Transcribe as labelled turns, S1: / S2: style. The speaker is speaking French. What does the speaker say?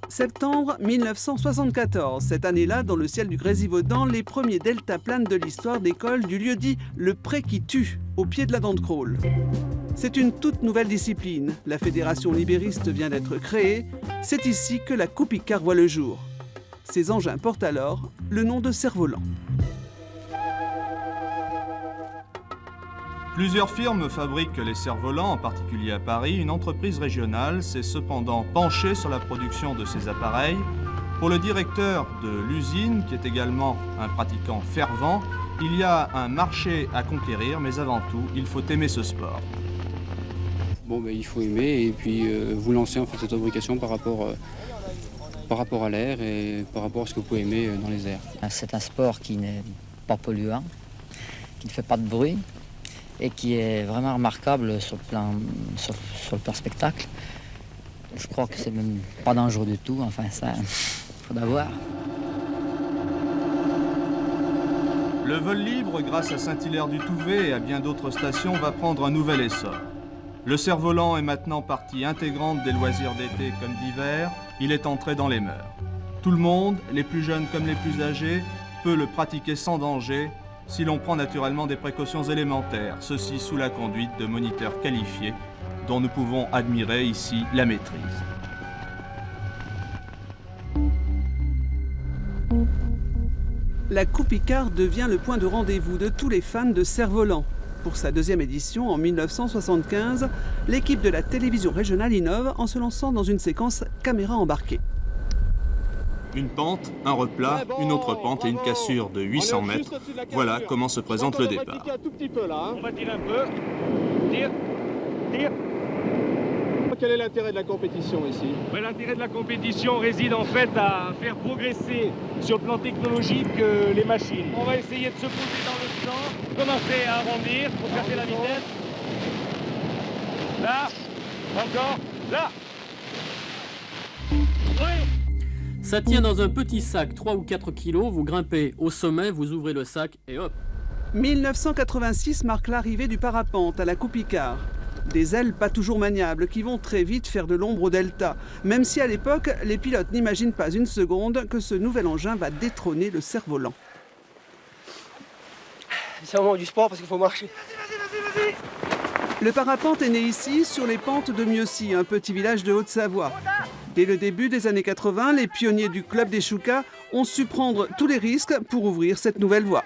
S1: Septembre 1974. Cette année-là, dans le ciel du Grésivaudan, les premiers deltaplanes de l'histoire décollent du lieu-dit Le Pré qui tue, au pied de la Dent de Crôle. C'est une toute nouvelle discipline. La fédération libériste vient d'être créée. C'est ici que la Coupe Icare voit le jour. Ces engins portent alors le nom de cerf-volant.
S2: Plusieurs firmes fabriquent les cerfs-volants, en particulier à Paris. Une entreprise régionale s'est cependant penchée sur la production de ces appareils. Pour le directeur de l'usine, qui est également un pratiquant fervent, il y a un marché à conquérir, mais avant tout, il faut aimer ce sport.
S3: Bon, il faut aimer et puis vous lancer en fait cette fabrication par rapport à l'air et par rapport à ce que vous pouvez aimer dans les airs.
S4: C'est un sport qui n'est pas polluant, qui ne fait pas de bruit et qui est vraiment remarquable sur le plan spectacle. Je crois que c'est même pas dangereux du tout, enfin ça, faut d'avoir.
S2: Le vol libre, grâce à Saint-Hilaire-du-Touvet et à bien d'autres stations, va prendre un nouvel essor. Le cerf-volant est maintenant partie intégrante des loisirs d'été comme d'hiver. Il est entré dans les mœurs. Tout le monde, les plus jeunes comme les plus âgés, peut le pratiquer sans danger si l'on prend naturellement des précautions élémentaires, ceci sous la conduite de moniteurs qualifiés dont nous pouvons admirer ici la maîtrise.
S1: La Coupe Icare devient le point de rendez-vous de tous les fans de cerf-volant. Pour sa deuxième édition, en 1975, l'équipe de la télévision régionale innove en se lançant dans une séquence caméra embarquée.
S2: Une pente, un replat, une autre pente et une cassure de 800 mètres. Voilà comment se présente le départ.
S5: On va tirer un peu. Tire.
S6: Quel est l'intérêt de la compétition ici?
S5: L'intérêt de la compétition réside en fait à faire progresser sur le plan technologique les machines. On va essayer de se poser dans le champ, commencer à arrondir pour casser la vitesse. Là, encore, là. Oui.
S7: Ça tient dans un petit sac, 3 ou 4 kilos, vous grimpez au sommet, vous ouvrez le sac et hop.
S1: 1986 marque l'arrivée du parapente à la Coupe Icare. Des ailes pas toujours maniables qui vont très vite faire de l'ombre au delta, même si à l'époque, les pilotes n'imaginent pas une seconde que ce nouvel engin va détrôner le cerf-volant.
S8: C'est vraiment du sport parce qu'il faut marcher.
S5: Vas-y.
S1: Le parapente est né ici, sur les pentes de Mieuxy, un petit village de Haute-Savoie. Dès le début des années 80, les pionniers du club des Choucas ont su prendre tous les risques pour ouvrir cette nouvelle voie.